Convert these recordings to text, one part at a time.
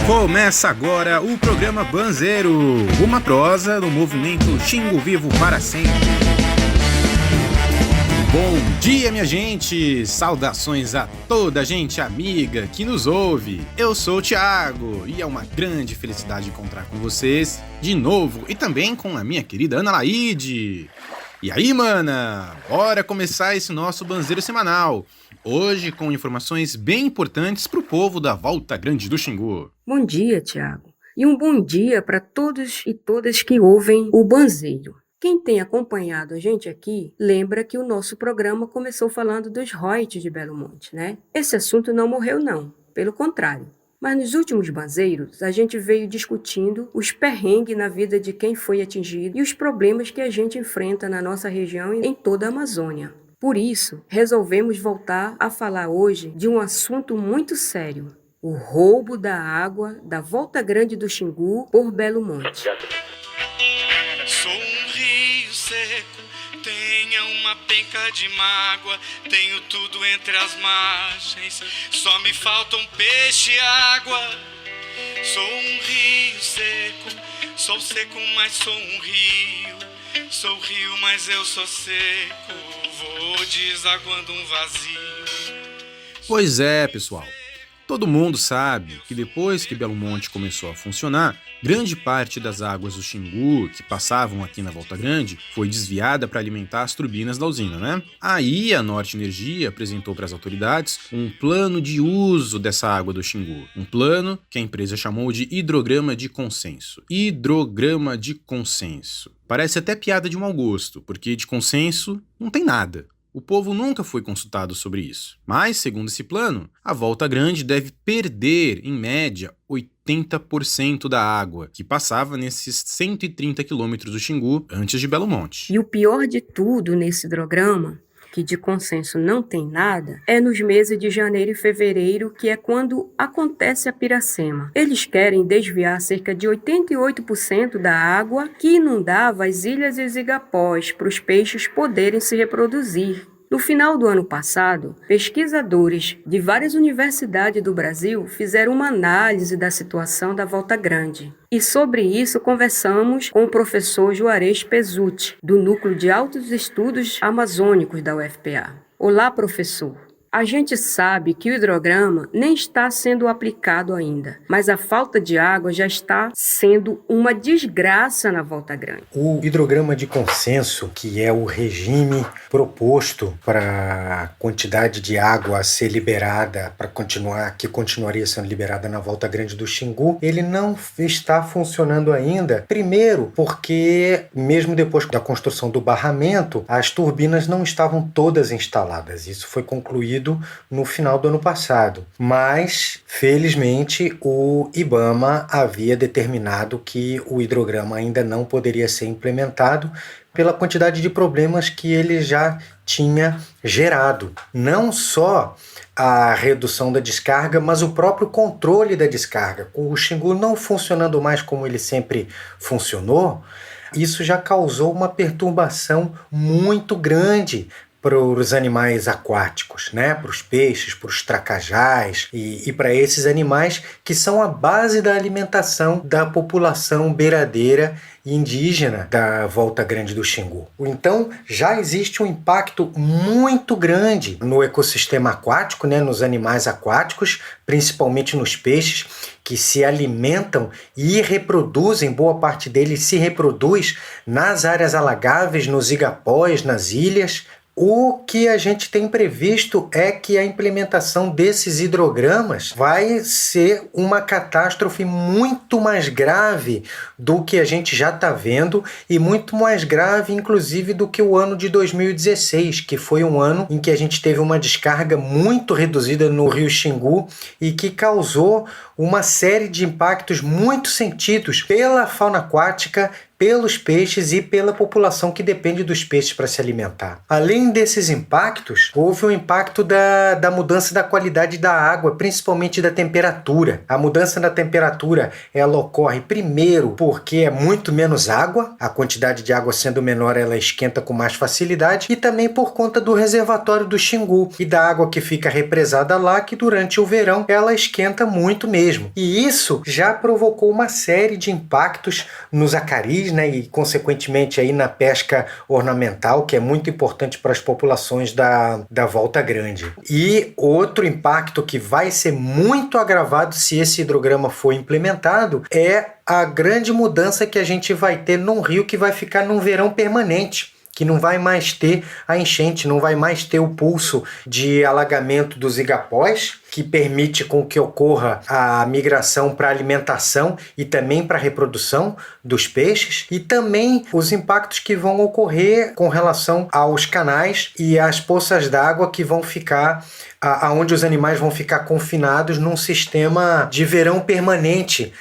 Começa agora o programa Banzeiro, uma prosa do movimento Xingu Vivo para sempre. Bom dia, minha gente! Saudações a toda a gente amiga que nos ouve. Eu sou o Thiago e é uma grande felicidade encontrar com vocês de novo e também com a minha querida Ana Laide. E aí, mana? Bora começar esse nosso Banzeiro semanal. Hoje com informações bem importantes para o povo da Volta Grande do Xingu. Bom dia, Thiago. E um bom dia para todos e todas que ouvem o Banzeiro. Quem tem acompanhado a gente aqui, lembra que o nosso programa começou falando dos royalties de Belo Monte, né? Esse assunto não morreu não, pelo contrário. Mas nos últimos banzeiros, a gente veio discutindo os perrengues na vida de quem foi atingido e os problemas que a gente enfrenta na nossa região e em toda a Amazônia. Por isso, resolvemos voltar a falar hoje de um assunto muito sério: o roubo da água da Volta Grande do Xingu por Belo Monte. Sou um rio seco, tenha uma penca de mágoa, tenho tudo entre as margens, só me faltam peixe e água. Sou um rio seco, sou seco, mas sou um rio. Sou rio, mas eu sou seco, vou desaguando um vazio. Pois é, pessoal. Todo mundo sabe que depois que Belo Monte começou a funcionar, grande parte das águas do Xingu que passavam aqui na Volta Grande foi desviada para alimentar as turbinas da usina, né? Aí a Norte Energia apresentou para as autoridades um plano de uso dessa água do Xingu. Um plano que a empresa chamou de hidrograma de consenso. Hidrograma de consenso. Parece até piada de mau gosto, porque de consenso não tem nada. O povo nunca foi consultado sobre isso. Mas, segundo esse plano, a Volta Grande deve perder, em média, 80% da água que passava nesses 130 quilômetros do Xingu antes de Belo Monte. E o pior de tudo nesse hidrograma, que de consenso não tem nada, é nos meses de janeiro e fevereiro, que é quando acontece a piracema. Eles querem desviar cerca de 88% da água que inundava as ilhas e os igapós para os peixes poderem se reproduzir. No final do ano passado, pesquisadores de várias universidades do Brasil fizeram uma análise da situação da Volta Grande. E sobre isso conversamos com o professor Juarez Pezzuti, do Núcleo de Altos Estudos Amazônicos da UFPA. Olá, professor. A gente sabe que o hidrograma nem está sendo aplicado ainda, mas a falta de água já está sendo uma desgraça na Volta Grande. O hidrograma de consenso, que é o regime proposto para a quantidade de água a ser liberada, que continuaria sendo liberada na Volta Grande do Xingu, ele não está funcionando ainda. Primeiro, porque mesmo depois da construção do barramento, as turbinas não estavam todas instaladas. Isso foi concluído no final do ano passado, mas felizmente o IBAMA havia determinado que o hidrograma ainda não poderia ser implementado pela quantidade de problemas que ele já tinha gerado. Não só a redução da descarga, mas o próprio controle da descarga. O Xingu não funcionando mais como ele sempre funcionou, isso já causou uma perturbação muito grande para os animais aquáticos, né? Para os peixes, para os tracajás e para esses animais que são a base da alimentação da população beiradeira indígena da Volta Grande do Xingu. Então, já existe um impacto muito grande no ecossistema aquático, né? Nos animais aquáticos, principalmente nos peixes, que se alimentam e reproduzem, boa parte deles se reproduz nas áreas alagáveis, nos igapós, nas ilhas. O que a gente tem previsto é que a implementação desses hidrogramas vai ser uma catástrofe muito mais grave do que a gente já está vendo e muito mais grave, inclusive, do que o ano de 2016, que foi um ano em que a gente teve uma descarga muito reduzida no Rio Xingu e que causou uma série de impactos muito sentidos pela fauna aquática, pelos peixes e pela população que depende dos peixes para se alimentar. Além desses impactos, houve um impacto da mudança da qualidade da água, principalmente da temperatura. A mudança da temperatura ela ocorre primeiro porque é muito menos água, a quantidade de água sendo menor ela esquenta com mais facilidade, e também por conta do reservatório do Xingu e da água que fica represada lá, que durante o verão ela esquenta muito mesmo. E isso já provocou uma série de impactos nos acaris, né, e consequentemente aí na pesca ornamental, que é muito importante para as populações da Volta Grande. E outro impacto que vai ser muito agravado se esse hidrograma for implementado é a grande mudança que a gente vai ter num rio que vai ficar num verão permanente, que não vai mais ter a enchente, não vai mais ter o pulso de alagamento dos igapós, que permite com que ocorra a migração para alimentação e também para a reprodução dos peixes, e também os impactos que vão ocorrer com relação aos canais e às poças d'água que vão ficar aonde os animais vão ficar confinados num sistema de verão permanente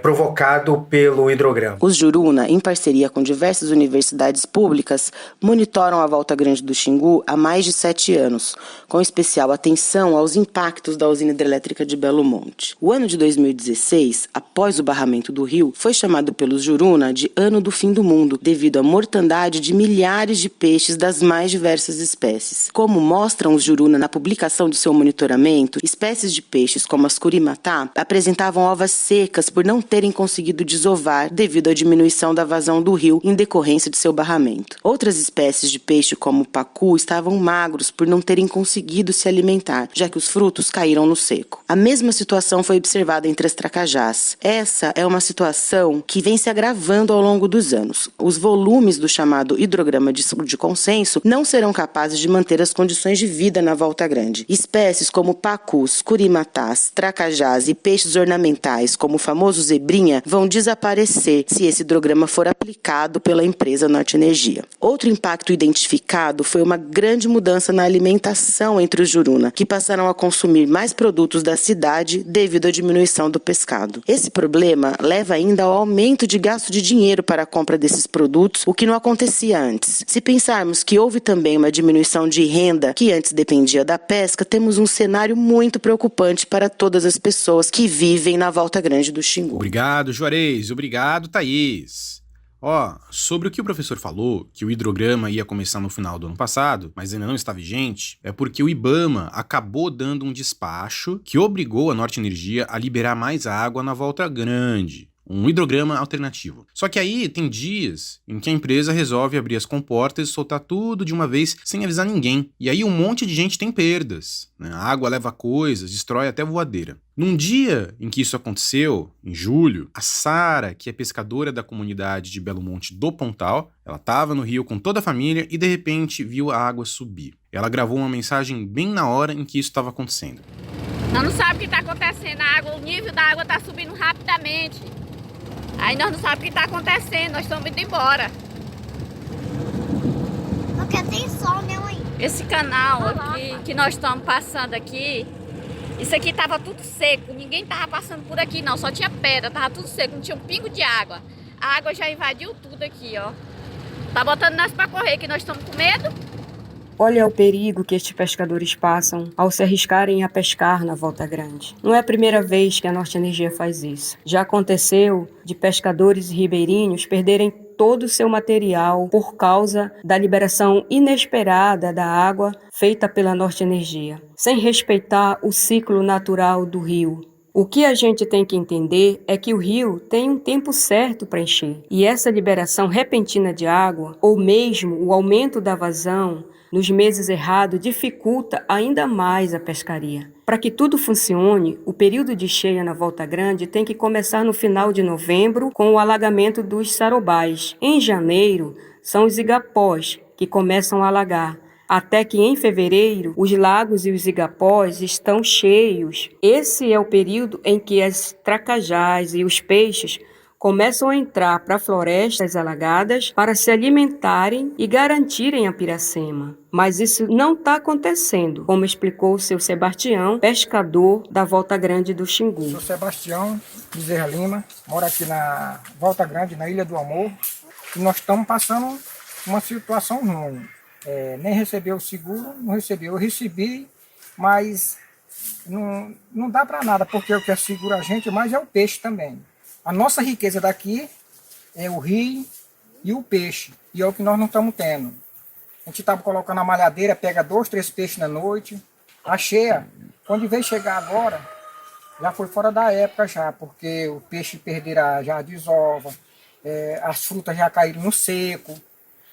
provocado pelo hidrograma. Os Juruna, em parceria com diversas universidades públicas, monitoram a Volta Grande do Xingu há mais de 7 anos, com especial atenção aos impactos da usina hidrelétrica de Belo Monte. O ano de 2016, após o barramento do rio, foi chamado pelos Juruna de Ano do Fim do Mundo, devido à mortandade de milhares de peixes das mais diversas espécies. Como mostram os Juruna na publicação de seu monitoramento, espécies de peixes como as curimatá apresentavam ovas secas por não terem conseguido desovar devido à diminuição da vazão do rio em decorrência de seu barramento. Outras espécies de peixe como o pacu estavam magros por não terem conseguido se alimentar, já que os frutos caíram no seco. A mesma situação foi observada entre as tracajás. Essa é uma situação que vem se agravando ao longo dos anos. Os volumes do chamado hidrograma de consenso não serão capazes de manter as condições de vida na Volta Grande. Espécies como pacus, curimatás, tracajás e peixes ornamentais, como o famoso zebrinha, vão desaparecer se esse hidrograma for aplicado pela empresa Norte Energia. Outro impacto identificado foi uma grande mudança na alimentação entre os Juruna, que passaram a consumir mais produtos da cidade devido à diminuição do pescado. Esse problema leva ainda ao aumento de gasto de dinheiro para a compra desses produtos, o que não acontecia antes. Se pensarmos que houve também uma diminuição de renda que antes dependia da pesca, temos um cenário muito preocupante para todas as pessoas que vivem na Volta Grande do Xingu. Obrigado, Juarez. Obrigado, Thaís. Sobre o que o professor falou, que o hidrograma ia começar no final do ano passado, mas ainda não está vigente, é porque o IBAMA acabou dando um despacho que obrigou a Norte Energia a liberar mais água na Volta Grande. Um hidrograma alternativo. Só que aí tem dias em que a empresa resolve abrir as comportas e soltar tudo de uma vez sem avisar ninguém. E aí um monte de gente tem perdas, né? A água leva coisas, destrói até voadeira. Num dia em que isso aconteceu, em julho, a Sara, que é pescadora da comunidade de Belo Monte do Pontal, ela estava no rio com toda a família e de repente viu a água subir. Ela gravou uma mensagem bem na hora em que isso estava acontecendo. Nós não sabemos o que está acontecendo, o nível da água está subindo rapidamente. Aí nós não sabemos o que está acontecendo, nós estamos indo embora. Porque tem sol, né, mãe? Esse canal aqui, que nós estamos passando aqui, isso aqui estava tudo seco, ninguém estava passando por aqui não, só tinha pedra, estava tudo seco, não tinha um pingo de água. A água já invadiu tudo aqui, ó. Tá botando nós para correr, que nós estamos com medo. Olha o perigo que estes pescadores passam ao se arriscarem a pescar na Volta Grande. Não é a primeira vez que a Norte Energia faz isso. Já aconteceu de pescadores ribeirinhos perderem todo o seu material por causa da liberação inesperada da água feita pela Norte Energia, sem respeitar o ciclo natural do rio. O que a gente tem que entender é que o rio tem um tempo certo para encher. E essa liberação repentina de água, ou mesmo o aumento da vazão, nos meses errados, dificulta ainda mais a pescaria. Para que tudo funcione, o período de cheia na Volta Grande tem que começar no final de novembro com o alagamento dos sarobás. Em janeiro, são os igapós que começam a alagar, até que em fevereiro os lagos e os igapós estão cheios. Esse é o período em que as tracajás e os peixes começam a entrar para florestas alagadas para se alimentarem e garantirem a piracema. Mas isso não está acontecendo, como explicou o seu Sebastião, pescador da Volta Grande do Xingu. Sou Sebastião Bezerra Lima, moro aqui na Volta Grande, na Ilha do Amor. que nós estamos passando uma situação ruim. Nem recebeu o seguro, não recebeu. Eu recebi, mas não dá para nada, porque o que segura a gente mais é o peixe também. A nossa riqueza daqui é o rio e o peixe, e é o que nós não estamos tendo. A gente estava colocando a malhadeira, pega 2, 3 peixes na noite, a cheia. Quando veio chegar agora, já foi fora da época já, porque o peixe perderá já a desova, as frutas já caíram no seco,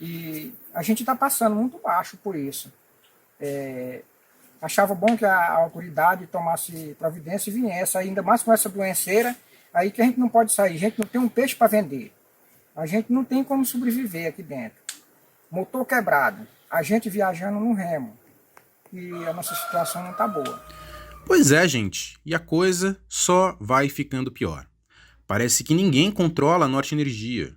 e a gente está passando muito baixo por isso. Achava bom que a autoridade tomasse providência e viesse, ainda mais com essa doenceira, aí que a gente não pode sair, a gente não tem um peixe para vender, a gente não tem como sobreviver aqui dentro. Motor quebrado, a gente viajando no remo, e a nossa situação não está boa. Pois é, gente, e a coisa só vai ficando pior. Parece que ninguém controla a Norte Energia.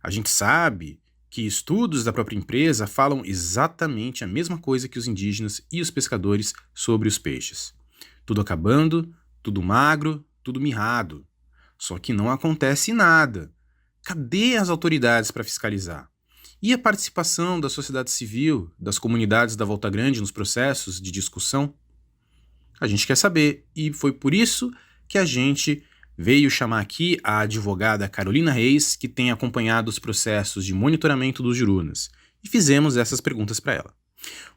A gente sabe que estudos da própria empresa falam exatamente a mesma coisa que os indígenas e os pescadores sobre os peixes. Tudo acabando, tudo magro, tudo mirrado. Só que não acontece nada. Cadê as autoridades para fiscalizar? E a participação da sociedade civil, das comunidades da Volta Grande nos processos de discussão? A gente quer saber, e foi por isso que a gente veio chamar aqui a advogada Carolina Reis, que tem acompanhado os processos de monitoramento dos jurunas, e fizemos essas perguntas para ela.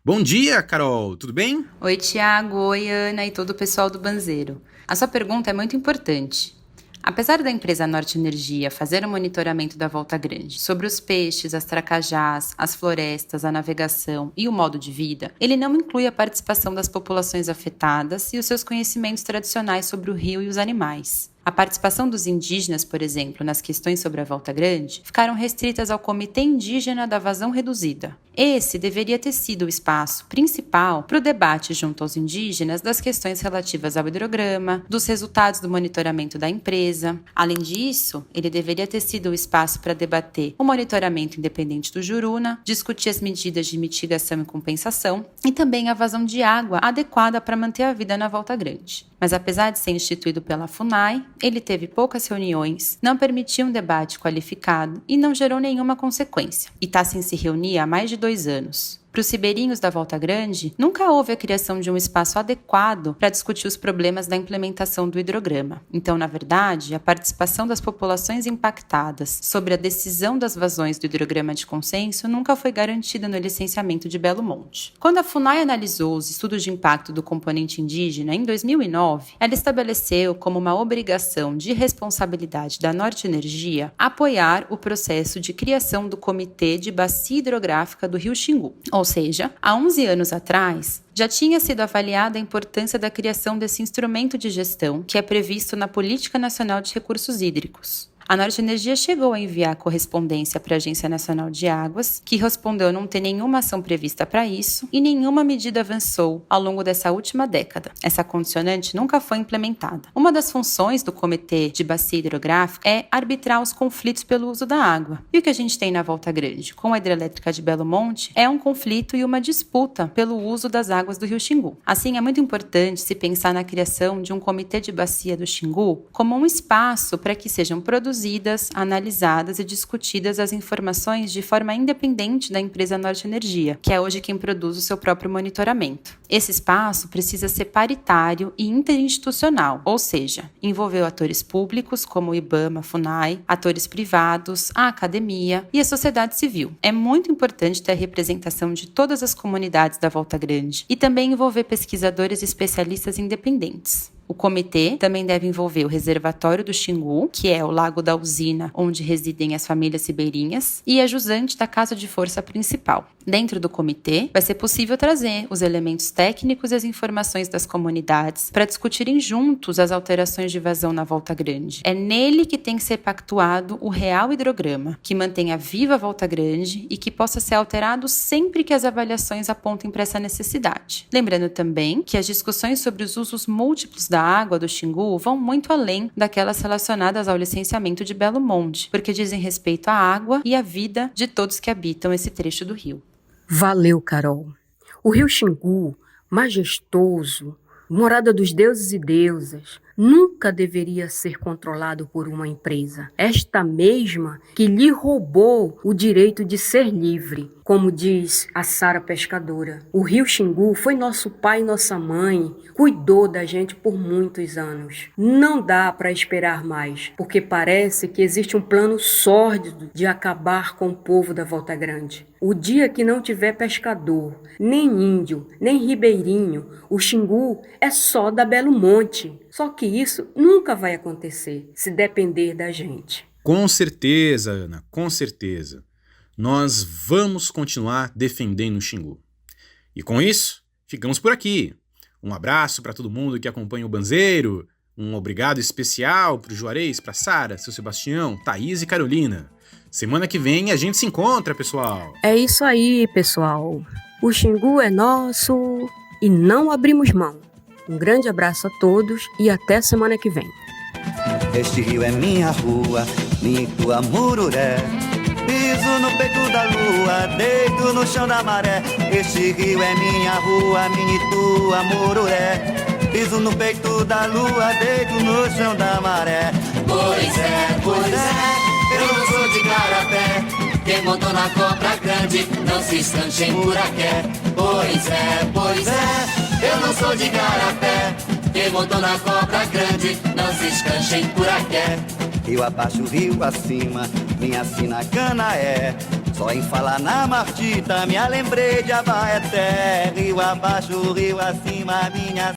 Bom dia, Carol, tudo bem? Oi, Tiago, oi, Ana e todo o pessoal do Banzeiro. A sua pergunta é muito importante. Apesar da empresa Norte Energia fazer o monitoramento da Volta Grande sobre os peixes, as tracajás, as florestas, a navegação e o modo de vida, ele não inclui a participação das populações afetadas e os seus conhecimentos tradicionais sobre o rio e os animais. A participação dos indígenas, por exemplo, nas questões sobre a Volta Grande, ficaram restritas ao Comitê Indígena da Vazão Reduzida. Esse deveria ter sido o espaço principal para o debate junto aos indígenas das questões relativas ao hidrograma, dos resultados do monitoramento da empresa. Além disso, ele deveria ter sido o espaço para debater o monitoramento independente do Juruna, discutir as medidas de mitigação e compensação e também a vazão de água adequada para manter a vida na Volta Grande. Mas apesar de ser instituído pela FUNAI, ele teve poucas reuniões, não permitiu um debate qualificado e não gerou nenhuma consequência. E está sem se reunir há mais de 2 anos. Para os ribeirinhos da Volta Grande, nunca houve a criação de um espaço adequado para discutir os problemas da implementação do hidrograma. Então, na verdade, a participação das populações impactadas sobre a decisão das vazões do hidrograma de consenso nunca foi garantida no licenciamento de Belo Monte. Quando a FUNAI analisou os estudos de impacto do componente indígena em 2009, ela estabeleceu como uma obrigação de responsabilidade da Norte Energia apoiar o processo de criação do Comitê de Bacia Hidrográfica do Rio Xingu. Ou seja, há 11 anos atrás, já tinha sido avaliada a importância da criação desse instrumento de gestão que é previsto na Política Nacional de Recursos Hídricos. A Norte Energia chegou a enviar correspondência para a Agência Nacional de Águas, que respondeu não ter nenhuma ação prevista para isso e nenhuma medida avançou ao longo dessa última década. Essa condicionante nunca foi implementada. Uma das funções do Comitê de Bacia Hidrográfica é arbitrar os conflitos pelo uso da água. E o que a gente tem na Volta Grande com a hidrelétrica de Belo Monte é um conflito e uma disputa pelo uso das águas do Rio Xingu. Assim, é muito importante se pensar na criação de um Comitê de Bacia do Xingu como um espaço para que sejam produzidas, analisadas e discutidas as informações de forma independente da empresa Norte Energia, que é hoje quem produz o seu próprio monitoramento. Esse espaço precisa ser paritário e interinstitucional, ou seja, envolver atores públicos como o IBAMA, FUNAI, atores privados, a academia e a sociedade civil. É muito importante ter a representação de todas as comunidades da Volta Grande e também envolver pesquisadores e especialistas independentes. O comitê também deve envolver o reservatório do Xingu, que é o lago da usina onde residem as famílias ribeirinhas, e a jusante da casa de força principal. Dentro do comitê, vai ser possível trazer os elementos técnicos e as informações das comunidades para discutirem juntos as alterações de vazão na Volta Grande. É nele que tem que ser pactuado o real hidrograma, que mantenha viva a Volta Grande e que possa ser alterado sempre que as avaliações apontem para essa necessidade. Lembrando também que as discussões sobre os usos múltiplos da água do Xingu vão muito além daquelas relacionadas ao licenciamento de Belo Monte, porque dizem respeito à água e à vida de todos que habitam esse trecho do rio. Valeu, Carol. O Rio Xingu, majestoso, morada dos deuses e deusas, nunca deveria ser controlado por uma empresa, esta mesma que lhe roubou o direito de ser livre. Como diz a Sara pescadora, o rio Xingu foi nosso pai e nossa mãe, cuidou da gente por muitos anos. Não dá para esperar mais, porque parece que existe um plano sórdido de acabar com o povo da Volta Grande. O dia que não tiver pescador, nem índio, nem ribeirinho, o Xingu é só da Belo Monte. Só que isso nunca vai acontecer, se depender da gente. Com certeza, Ana, com certeza. Nós vamos continuar defendendo o Xingu. E com isso, ficamos por aqui. Um abraço para todo mundo que acompanha o Banzeiro. Um obrigado especial para o Juarez, para Sara, seu Sebastião, Thaís e Carolina. Semana que vem a gente se encontra, pessoal. É isso aí, pessoal. O Xingu é nosso e não abrimos mão. Um grande abraço a todos e até semana que vem. Este rio é minha rua, minha e tua mururé. Piso no peito da lua, deito no chão da maré. Este rio é minha rua, minha e tua mururé. Piso no peito da lua, deito no chão da maré. Pois é, eu não sou de garapé. Quem montou na cobra grande não se escanche em buraqué. Pois é, eu não sou de garapé. Quem montou na cobra grande não se escanche em buraqué. Rio abaixo, rio acima, minha sina cana é. Só em falar na martita, me lembrei de Abaeté. Rio abaixo, rio acima, minha